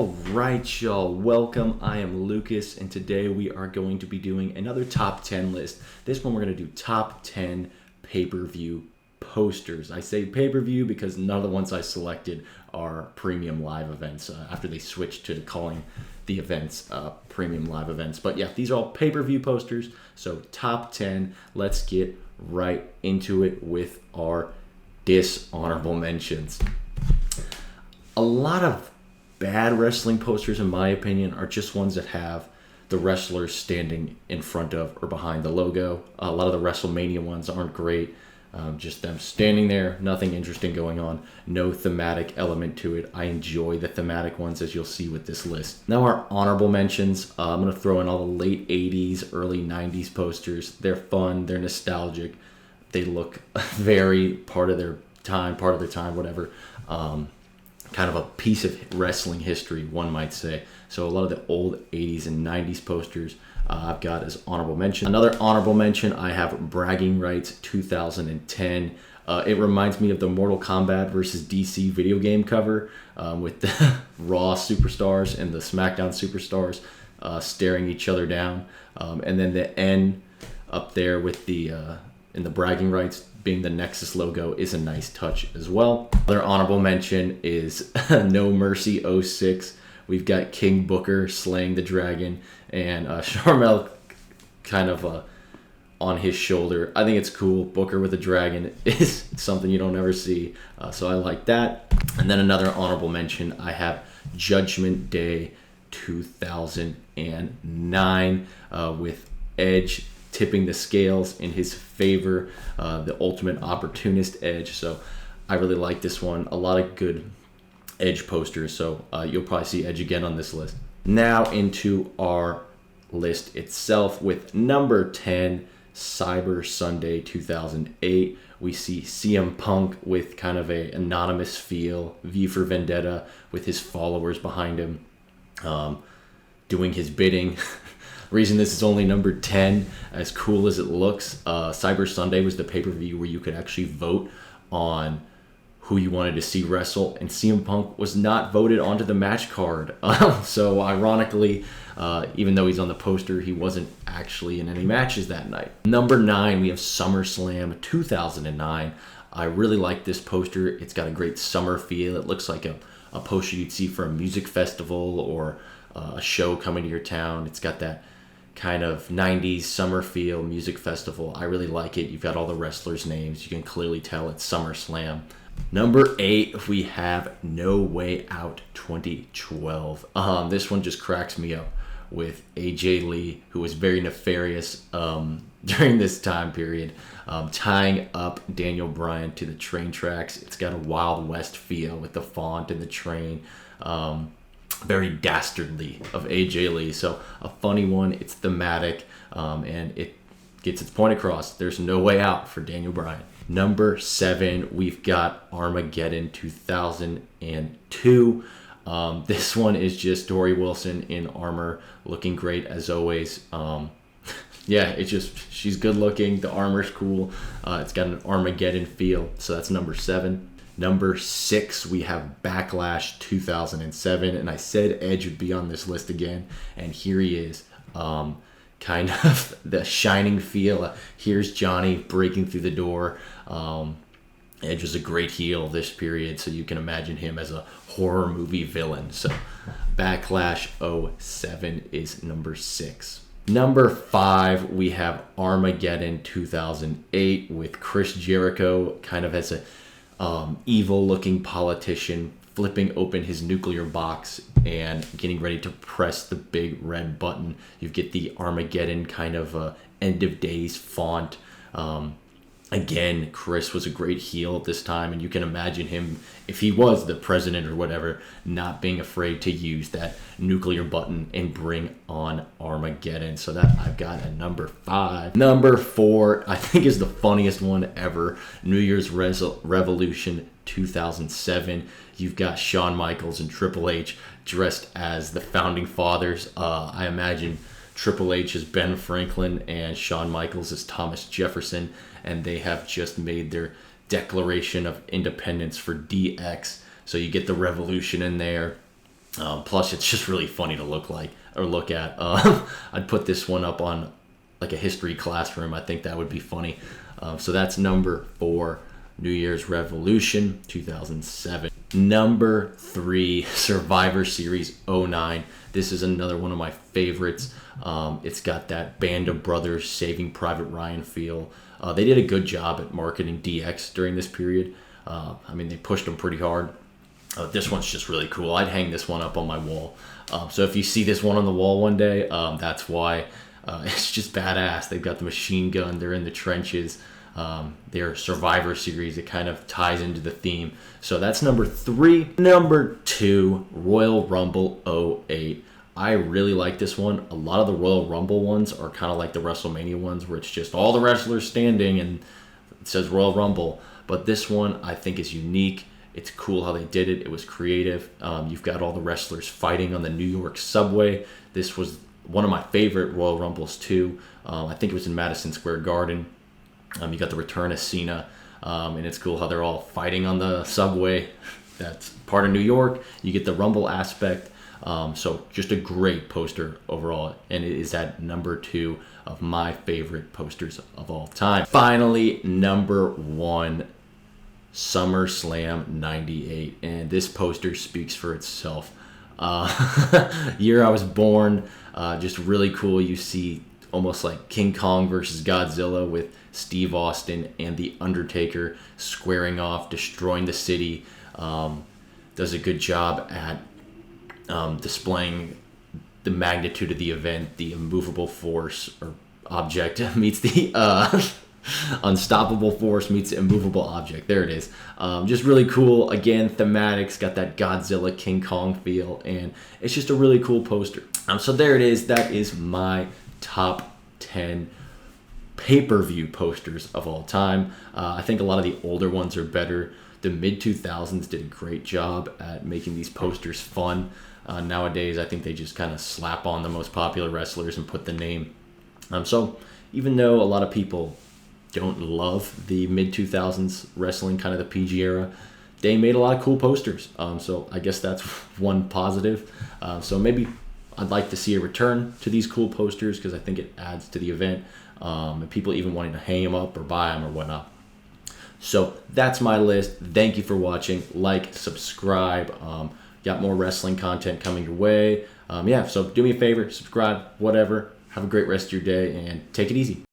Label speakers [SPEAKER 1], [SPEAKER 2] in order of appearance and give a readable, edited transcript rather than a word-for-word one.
[SPEAKER 1] All right, y'all. Welcome. I am Lucas, and today we are going to be doing another top 10 list. This one we're going to do top 10 pay-per-view posters. I say pay-per-view because none of the ones I selected are premium live events after they switched to calling the events premium live events. But yeah, these are all pay-per-view posters. So top 10. Let's get right into it with our dishonorable mentions. A lot of bad wrestling posters, in my opinion, are just ones that have the wrestlers standing in front of or behind the logo. A lot of the WrestleMania ones aren't great. Just them standing there, nothing interesting going on, no thematic element to it. I enjoy the thematic ones, as you'll see with this list. Now our honorable mentions, I'm going to throw in all the late 80s, early 90s posters. They're fun, they're nostalgic, they look very part of their time, whatever. Kind of a piece of wrestling history, one might say. So a lot of the old 80s and 90s posters I've got as honorable mention. Another honorable mention, I have Bragging Rights 2010. It reminds me of the Mortal Kombat versus DC video game cover with the Raw superstars and the SmackDown superstars staring each other down. And then the N up there with the in the Bragging Rights being the Nexus logo is a nice touch as well. Another honorable mention is No Mercy 06. We've got King Booker slaying the dragon and Sharmell kind of on his shoulder. I think it's cool. Booker with a dragon is something you don't ever see. So I like that. And then another honorable mention, I have Judgment Day 2009 with Edge tipping the scales in his favor, the ultimate opportunist Edge. So I really like this one. A lot of good Edge posters, so you'll probably see Edge again on this list. Now into our list itself with number 10, Cyber Sunday 2008. We see CM Punk with kind of a anonymous feel, V for Vendetta with his followers behind him, doing his bidding. Reason this is only number 10, as cool as it looks, Cyber Sunday was the pay-per-view where you could actually vote on who you wanted to see wrestle, and CM Punk was not voted onto the match card. So ironically, even though he's on the poster, he wasn't actually in any matches that night. Number 9, we have SummerSlam 2009. I really like this poster. It's got a great summer feel. It looks like a poster you'd see for a music festival or a show coming to your town. It's got that kind of 90s summer feel, music festival. I really like it. You've got all the wrestlers' names. You can clearly tell it's SummerSlam. Number 8, we have No Way Out 2012. This one just cracks me up with AJ Lee, who was very nefarious during this time period, tying up Daniel Bryan to the train tracks. It's got a Wild West feel with the font and the train. Very dastardly of AJ Lee. So a funny one. It's thematic, and it gets its point across. There's no way out for Daniel Bryan. Number 7, we've got Armageddon 2002. This one is just Dory Wilson in armor, looking great as always. Yeah, it's just, she's good looking. The armor's cool. It's got an Armageddon feel. So that's number 7. Number 6, we have Backlash 2007, and I said Edge would be on this list again, and here he is. Kind of the shining feel. Here's Johnny breaking through the door. Edge was a great heel this period, so you can imagine him as a horror movie villain. So Backlash 07 is number 6. Number 5, we have Armageddon 2008 with Chris Jericho kind of as a evil-looking politician flipping open his nuclear box and getting ready to press the big red button. You get the Armageddon kind of end of days font. Again, Chris was a great heel at this time, and you can imagine him, if he was the president or whatever, not being afraid to use that nuclear button and bring on Armageddon. So that I've got a number 5. Number 4, I think, is the funniest one ever. New Year's Revolution 2007. You've got Shawn Michaels and Triple H dressed as the founding fathers. I imagine Triple H is Ben Franklin and Shawn Michaels is Thomas Jefferson, and they have just made their Declaration of Independence for DX. So you get the revolution in there. Plus, it's just really funny to look at. I'd put this one up on like a history classroom. I think that would be funny. So that's number 4, New Year's Revolution 2007. Number 3, Survivor Series '09. This is another one of my favorites. It's got that Band of Brothers Saving Private Ryan feel. They did a good job at marketing DX during this period. They pushed them pretty hard. This one's just really cool. I'd hang this one up on my wall. So if you see this one on the wall one day, that's why. It's just badass. They've got the machine gun. They're in the trenches. Their Survivor Series. It kind of ties into the theme. So that's number 3. Number 2, Royal Rumble '08. I really like this one. A lot of the Royal Rumble ones are kind of like the WrestleMania ones where it's just all the wrestlers standing and it says Royal Rumble. But this one I think is unique. It's cool how they did it. It was creative. You've got all the wrestlers fighting on the New York subway. This was one of my favorite Royal Rumbles too. I think it was in Madison Square Garden. You got the return of Cena. And it's cool how they're all fighting on the subway. That's part of New York. You get the Rumble aspect. So just a great poster overall. And it is at number 2 of my favorite posters of all time. Finally, number 1. SummerSlam '98, and this poster speaks for itself. Year I was born, just really cool. You see almost like King Kong versus Godzilla with Steve Austin and The Undertaker squaring off, destroying the city. Does a good job at displaying the magnitude of the event. The immovable force or object meets the unstoppable force meets immovable object. There it is. Just really cool. Again, thematics, got that Godzilla King Kong feel, and it's just a really cool poster. So there it is. That is my top 10 pay-per-view posters of all time. I think a lot of the older ones are better. The mid-2000s did a great job at making these posters fun. Nowadays, I think they just kind of slap on the most popular wrestlers and put the name. So even though a lot of people don't love the mid-2000s wrestling, kind of the PG era, they made a lot of cool posters. So I guess that's one positive. So maybe I'd like to see a return to these cool posters because I think it adds to the event. And people even wanting to hang them up or buy them or whatnot. So that's my list. Thank you for watching. Like, subscribe. Got more wrestling content coming your way. So do me a favor, subscribe, whatever. Have a great rest of your day and take it easy.